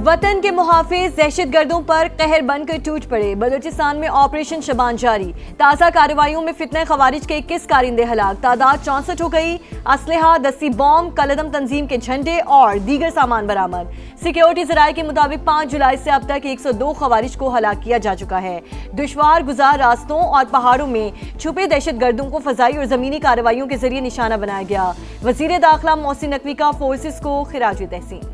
वतन के मुहाफिज दहशतगर्दों पर कहर बनकर टूट पड़े। बलूचिस्तान में ऑपरेशन शबान जारी। ताज़ा कार्रवाइयों में फितने खवारिज के 21 कारिंदे हलाक, तादाद 64 हो गई। असलहा, दस्ती बॉम्ब, कलदम तंजीम के झंडे और दीगर सामान बरामद। सिक्योरिटी जराये के मुताबिक 5 जुलाई से अब तक 102 खवारिज को हलाक किया जा चुका है। दुश्वार गुजार रास्तों और पहाड़ों में छुपे दहशतगर्दों को फजाई और जमीनी कार्रवाइयों के जरिए निशाना बनाया गया। वजीर दाखिला मोहसिन नकवी का फोर्सेस को खिराज तहसीन।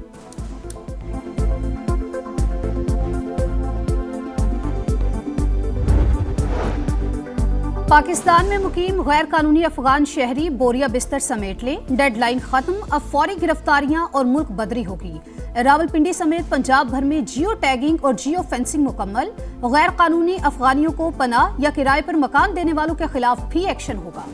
पाकिस्तान में मुकीम गैर कानूनी अफगान शहरी बोरिया बिस्तर समेट लें, डेडलाइन खत्म, अब फौरी गिरफ्तारियां और मुल्क बदरी होगी। रावलपिंडी समेत पंजाब भर में जियो टैगिंग और जियो फेंसिंग मुकम्मल। गैर कानूनी अफगानियों को पनाह या किराए पर मकान देने वालों के खिलाफ भी एक्शन होगा।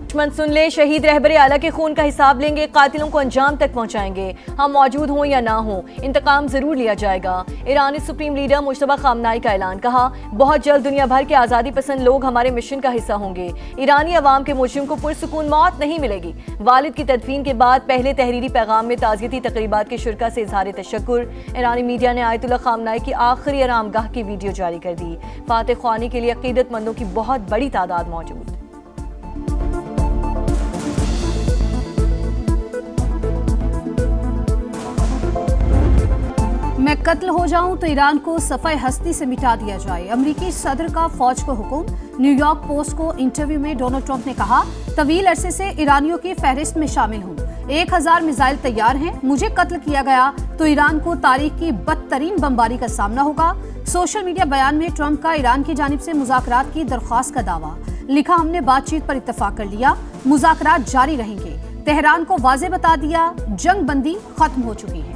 दुश्मन सुन ले, शहीद रहबर आला के खून का हिसाब लेंगे, कातिलों को अंजाम तक पहुंचाएंगे। हम मौजूद हों या ना हो, इंतकाम जरूर लिया जाएगा। ईरानी सुप्रीम लीडर मुश्तबा खामनाई का ऐलान, कहा बहुत जल्द दुनिया भर के आज़ादी पसंद लोग हमारे मिशन का हिस्सा होंगे। ईरानी अवाम के मुजरिम को पुरसुकून मौत नहीं मिलेगी। वालिद की तदफीन के बाद पहले तहरीरी पैगाम में ताज़ियती तकरीबात के शुरका से इजहार तशक्कुर। ईरानी मीडिया ने आयतुल्लाह खामनाई की आखिरी आरामगाह की वीडियो जारी कर दी। फातह ख्वानी के लिए अकीदतमंदों की बहुत बड़ी तादाद मौजूद। मैं कत्ल हो जाऊं तो ईरान को सफ़ाए हस्ती से मिटा दिया जाए, अमरीकी सदर का फौज को हुक्म। न्यूयॉर्क पोस्ट को इंटरव्यू में डोनाल्ड ट्रंप ने कहा, तवील अरसे से ईरानियों की फहरिस्त में शामिल हूं। 1000 मिसाइल तैयार हैं। मुझे कत्ल किया गया तो ईरान को तारीख की बदतरीन बमबारी का सामना होगा। सोशल मीडिया बयान में ट्रंप का ईरान की जानिब से मुज़ाकरात की दरख्वास्त का दावा। लिखा, हमने बातचीत पर इत्तफाक कर लिया, मुज़ाकरात जारी रहेंगे। तेहरान को वाज़ेह बता दिया, जंग बंदी खत्म हो चुकी है।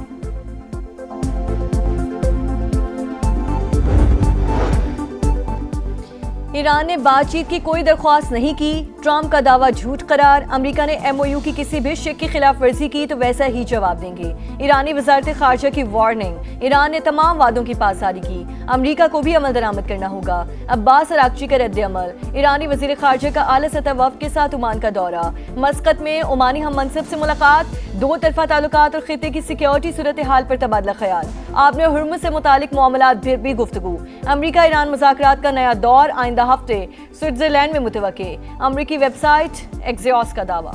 ईरान ने बातचीत की कोई दरख्वास्त नहीं की। ट्रंप का दावा झूठ करार। अमेरिका ने MOU की किसी भी शिक की खिलाफ वर्जी की तो वैसा ही जवाब देंगे। ईरानी वजारत खारजा की वार्निंग। ईरान ने तमाम वादों की पासदारी की। अमेरिका को भी अमल दरामद करना होगा। अब्बास अरागची का रद्द अमल। ईरानी वजीर खारजा का आला सतह वफ़द के साथ ओमान का दौरा। मस्कत में ओमानी हम मनसब से मुलाकात। दो तरफा ताल्लुकात और खिते की सिक्योरिटी सूरत हाल पर तबादला ख्याल। आपने हुर्मुज़ से मुतालिक मामलात पर भी गुफ्तगू। अमेरिका ईरान मुज़ाकरात का नया दौर आइंदा हफ्ते स्विट्जरलैंड में मुतवक्के। अमेरिकी वेबसाइट एक्सियोस का दावा।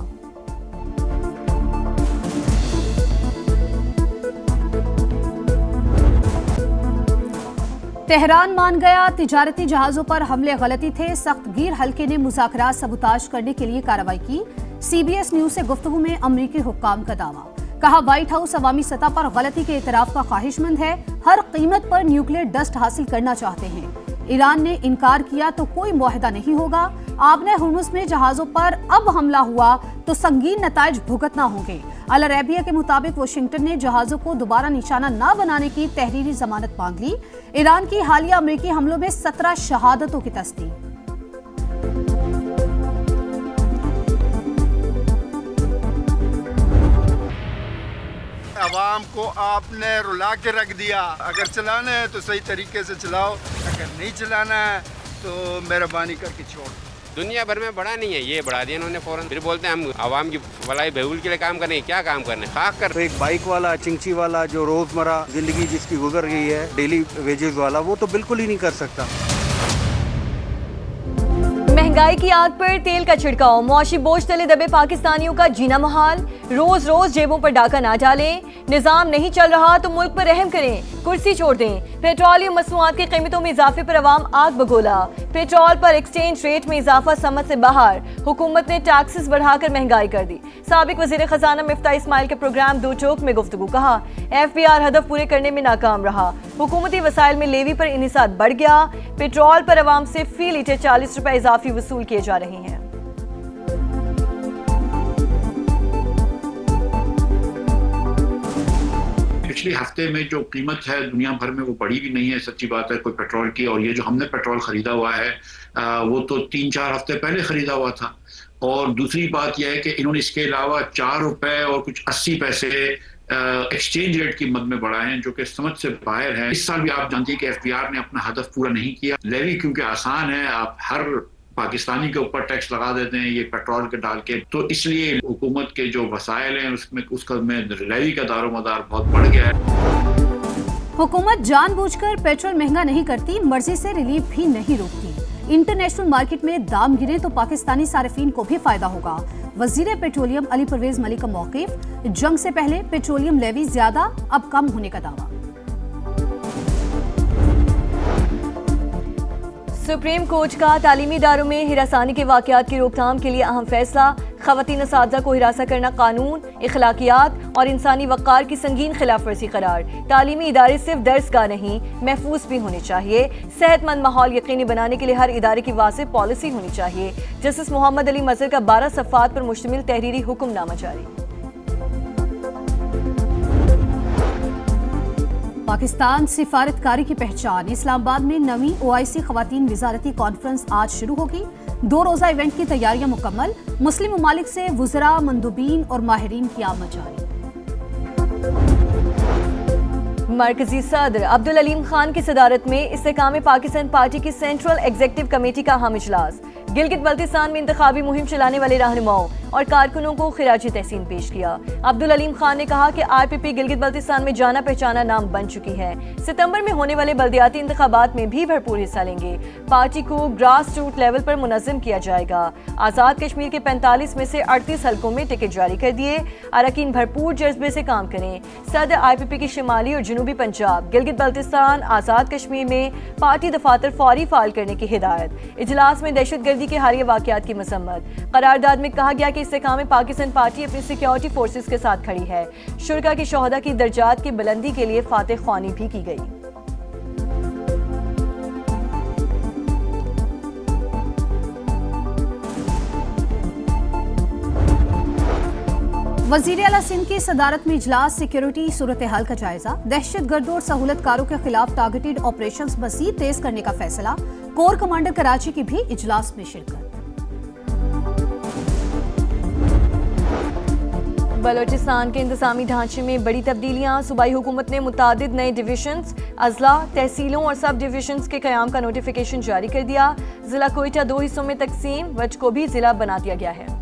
तेहरान मान गया, तिजारती जहाजों पर हमले गलती थे। सख्त गिर हल्के ने मुज़ाकरात सबूताज करने के लिए कार्रवाई की। CBS न्यूज से गुफ्तगू में अमरीकी हुक्काम का दावा। कहा, व्हाइट हाउस अवामी सतह पर गलती के इतराफ का ख्वाहिशमंद है, हर कीमत पर न्यूक्लियर डस्ट हासिल करना चाहते हैं। ईरान ने इनकार किया तो कोई मुआहदा नहीं होगा। आपने हुर्मुज़ में जहाजों पर अब हमला हुआ तो संगीन नताइज भुगतना होंगे। अल अरेबिया के मुताबिक वाशिंगटन ने जहाजों को दोबारा निशाना न बनाने की तहरीरी जमानत मांग ली। ईरान की हालिया अमेरिकी हमलों में 17 शहादतों की तस्दीक। अवाम को आपने रुला के रख दिया। अगर चलाना है तो सही तरीके से चलाओ, अगर नहीं चलाना है तो मेहरबानी करके छोड़। दुनिया भर में बढ़ा नहीं है, ये बढ़ा दिया इन्होंने फौरन। फिर बोलते हैं हम आवाम की भलाई बहबूद के लिए काम करने, क्या काम करने, खाक कर। तो एक बाइक वाला, चिंची वाला, जो रोजमर्रा जिंदगी जिसकी गुजर गई है, डेली वेजेस वाला, वो तो बिल्कुल ही नहीं कर सकता। महंगाई की आग पर तेल का छिड़काव। मुआशी बोझ तले दबे पाकिस्तानियों का जीना मुहाल। रोज रोज जेबों पर डाका ना डालें। निजाम नहीं चल रहा तो मुल्क पर रहम करें, कुर्सी छोड़ दें। पेट्रोलियम मसनूआत की कीमतों में इजाफे पर अवाम आग बगोला। पेट्रोल पर एक्सचेंज रेट में इजाफा समझ से बाहर। हुकूमत ने टैक्सेस बढ़ाकर महंगाई कर दी। साबिक वजीर खजाना मिफ्ता इस्माइल के प्रोग्राम दो टोक में गुफ्तगू। कहा, FBR हदफ पूरे करने में नाकाम रहा। हुकूमती वसाइल में लेवी पर इन्हिसार बढ़ गया। पेट्रोल पर अवाम से फी लीटर 40 रुपए इजाफी वसूल किए जा रहे हैं। पिछले हफ्ते में जो कीमत है दुनिया भर में वो बढ़ी भी नहीं है, सच्ची बात है, कोई पेट्रोल की। और ये जो हमने पेट्रोल खरीदा हुआ है वो तो 3-4 हफ्ते पहले खरीदा हुआ था। और दूसरी बात यह है कि इन्होंने इसके अलावा 4 रुपए और कुछ 80 पैसे एक्सचेंज रेट की मद में बढ़ाए हैं, जो कि समझ से बाहर है। इस साल भी आप जानते हैं कि FBR ने अपना हदफ पूरा नहीं किया। लेवी क्योंकि आसान है, आप हर पाकिस्तानी के ऊपर टैक्स लगा देते हैं ये पेट्रोल के डाल के, तो इसलिए हुकूमत के जो वसाइल हैं उसमें उसका में लेवी का दारोमदार बहुत बढ़ गया है। हुकूमत जानबूझकर पेट्रोल महंगा नहीं करती, मर्जी से रिलीफ भी नहीं रोकती। इंटरनेशनल मार्केट में दाम गिरे तो पाकिस्तानी सार्फिन को भी फायदा होगा। वजीर पेट्रोलियम अली परवेज मलिक का मौक़िफ़, जंग से पहले पेट्रोलियम लेवी ज्यादा अब कम होने का दावा। सुप्रीम कोर्ट का तालीमी इदारों में हिरासानी के वाक़यात की रोकथाम के लिए अहम फैसला। ख़वातीन असातिज़ा को हिरासा करना कानून, इखलाकियात और इंसानी वक़ार की संगीन खिलाफ वर्जी करार। तालीमी इदारे सिर्फ दर्सगाह नहीं, महफूज भी होने चाहिए। सेहतमंद माहौल यकीनी बनाने के लिए हर इदारे की वाज़ेह पॉलिसी होनी चाहिए। जस्टिस मोहम्मद अली मज़हर का 12 सफ़ात पर मुश्तमिल तहरीरी हुक्मनामा जारी। पाकिस्तान सिफारतकारी की पहचान। इस्लामाबाद में नवीं OIC ख़वातीन वज़ारती कॉन्फ्रेंस आज शुरू होगी। 2 रोज़ा इवेंट की तैयारियां मुकम्मल। मुस्लिम ममालिक से वुज़रा, मंदूबीन और माहिरीन की आमद जारी। मरकजी सदर अब्दुल अलीम खान की सदारत में इस्तेकाम पाकिस्तान पार्टी की सेंट्रल एग्जीक्यूटिव कमेटी का अहम इजलास। गिलगित बल्तिस्तान में इंतखाबी मुहिम चलाने वाले रहनुमाओं और कारकुनों को खिराजी तहसीन पेश किया। अब्दुल अलीम खान ने कहा कि IPP गिलगित बल्तिस्तान में जाना पहचाना नाम बन चुकी है। सितंबर में होने वाले बल्दियाती इंतखाबात में भी भरपूर हिस्सा लेंगे। पार्टी को ग्रास रूट लेवल पर मुनज़्ज़म किया जाएगा। आज़ाद कश्मीर के 45 में से 38 हलकों में टिकट जारी कर दिए। अरकान भरपूर जज्बे से काम करें। सदर IPP की शिमाली और जनूबी पंजाब, गिलगित बल्तिस्तान, आज़ाद कश्मीर में पार्टी दफातर फौरी फाल करने की हिदायत। इजलास में दहशतगर्दी के हालिया वाक़यात की मसम्मत। करारदाद में कहा गया कि इस्तेकाम पाकिस्तान पार्टी अपनी सिक्योरिटी फोर्सेस के साथ खड़ी है। शुरका की शोहदा की दर्जात की बुलंदी के लिए फातह ख्वानी भी की गई। वज़ीर आला सिंध की सदारत में इजलास। सिक्योरिटी सूरत हाल का जायजा। दहशतगर्दों और सहूलतकारों के खिलाफ टारगेटेड ऑपरेशंस मज़ीद तेज करने का फैसला। कोर कमांडर कराची की भी इजलास में शिरकत। बलोचिस्तान के इंतजामी ढांचे में बड़ी तब्दीलियां। सूबाई हुकूमत ने मुतादिद नए डिवीजन्स, अजला, तहसीलों और सब डिवीजन्स के क़याम का नोटिफिकेशन जारी कर दिया। जिला कोयटा 2 हिस्सों में तकसीम, वज को भी जिला बना दिया गया है।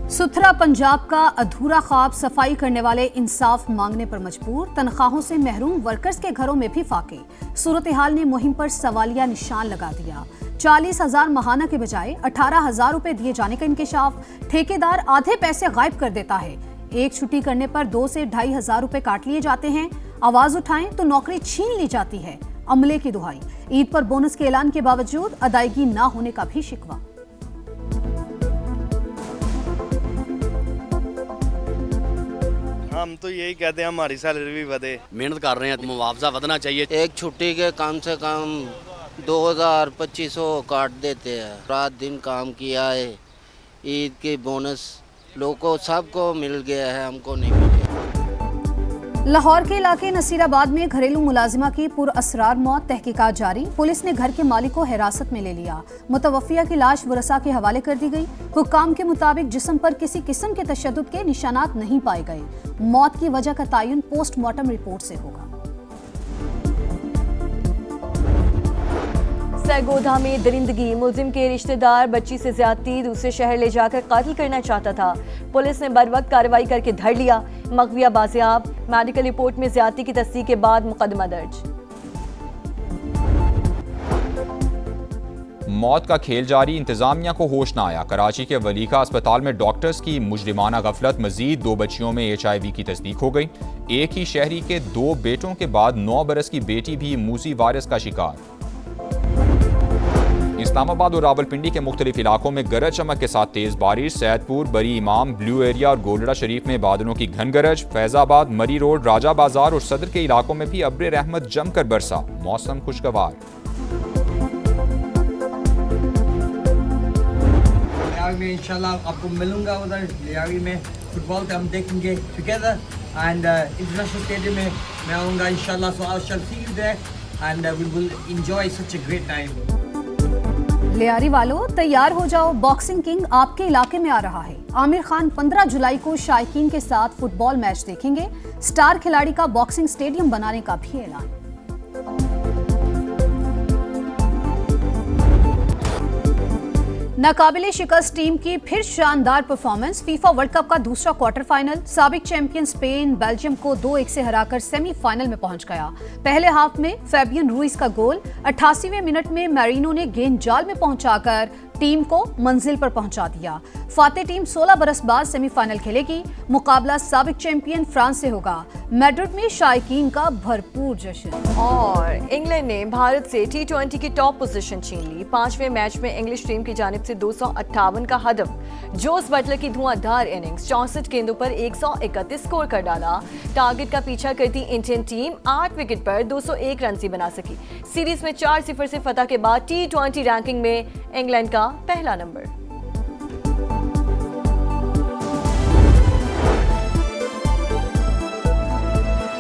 सुथरा पंजाब का अधूरा ख्वाब। सफाई करने वाले इंसाफ मांगने पर मजबूर। तनख्वाहों से महरूम वर्कर्स के घरों में भी फाके। सूरत हाल ने मुहिम पर सवालिया निशान लगा दिया। 40,000 माहाना के बजाय 18,000 रुपए दिए जाने का इंकशाफ। ठेकेदार आधे पैसे गायब कर देता है। एक छुट्टी करने पर 2 से 2,500 रुपए काट लिए जाते हैं। आवाज उठाएं तो नौकरी छीन ली जाती है। अमले की दुहाई। ईद पर बोनस के ऐलान के बावजूद अदायगी न होने का भी शिकवा। हम तो यही कहते हैं हमारी सैलरी भी बढ़े। मेहनत कर रहे हैं, मुआवजा बढ़ना चाहिए। एक छुट्टी के कम से कम 2,000-2,500 काट देते हैं। रात दिन काम किया है। ईद की बोनस लोगों सबको मिल गया है, हमको नहीं मिला। लाहौर के इलाके नसीराबाद में घरेलू मुलाजिमा की पुरअसरार मौत। तहकीकात जारी। पुलिस ने घर के मालिक को हिरासत में ले लिया। मुतवफ़िया की लाश वरसा के हवाले कर दी गई। हुक्काम के मुताबिक जिस्म पर किसी किस्म के तशद्दुद के निशानात नहीं पाए गए। मौत की वजह का तयन पोस्टमार्टम रिपोर्ट से होगा। सरगोधा में दरिंदगी। मुलजिम के रिश्तेदार बच्ची से ज्यादती, दूसरे शहर ले जाकर कत्ल करना चाहता था। पुलिस ने बरवक्त कार्रवाई करके धर लिया। मगविया बाजियाब। मेडिकल रिपोर्ट में ज्यादती की तस्दीक के बाद मुकदमा दर्ज। मौत का खेल जारी। इंतजामिया को होश न आया। कराची के वलीका अस्पताल में डॉक्टर्स की मुजरिमाना गफलत। मजीद 2 बच्चियों में HIV की तस्दीक हो गई। एक ही शहरी के 2 बेटों के बाद 9 बरस की बेटी भी मूसी वायरस का शिकार। इस्लामाबाद और रावलपिंडी के मुख्तलिफ इलाकों में गरज चमक के साथ तेज बारिश। सैदपुर, बरी इमाम, ब्लू एरिया और गोलड़ा शरीफ में बादलों की घन गरज। फैजाबाद, मरी रोड, राजा बाजार और सदर के इलाकों में भी अब्र रहमत जमकर बरसा। मौसम खुशगवार। में इंशाल्लाह आपको मिलूंगा उधर लियारी में। फुटबॉल हम देखेंगे टुगेदर एंड इंटरनेशनल स्टेडियम में मैं आऊँगा इंशाल्लाह। So I shall see you there and we will enjoy such a great time. Lyari वालों तैयार हो जाओ, बॉक्सिंग किंग आपके इलाके में आ रहा है। आमिर खान 15 जुलाई को शायकीन के साथ फुटबॉल मैच देखेंगे। स्टार खिलाड़ी का बॉक्सिंग स्टेडियम बनाने का भी ऐलान। नाकाबिले शिकस्त टीम की फिर शानदार परफॉर्मेंस। फीफा वर्ल्ड कप का दूसरा क्वार्टर फाइनल। साबिक चैंपियन स्पेन बेल्जियम को 2-1 से हराकर सेमीफाइनल में पहुंच गया। पहले हाफ में फैबियन रूइस का गोल, 88वें मिनट में मैरिनो ने गेंद जाल में पहुंचाकर टीम को मंजिल पर पहुंचा दिया। फातेह टीम 16 बरस बाद सेमीफाइनल खेलेगी। मुकाबला साबिक चैंपियन फ्रांस से होगा। मैड्रिड में शायकीन का भरपूर जश्न। और इंग्लैंड ने भारत से T20 की टॉप पोजीशन छीन ली। 5वें मैच में इंग्लिश टीम की जानिब से 258 का हदफ। जोस बटलर की धुआंधार इनिंग्स, 64 गेंदों पर 131 स्कोर कर डाला। टारगेट का पीछा करती इंडियन टीम 8 विकेट पर 201 रन ही बना सकी। सीरीज में 4-0 से फतह के बाद T20 रैंकिंग में इंग्लैंड का पहला नंबर।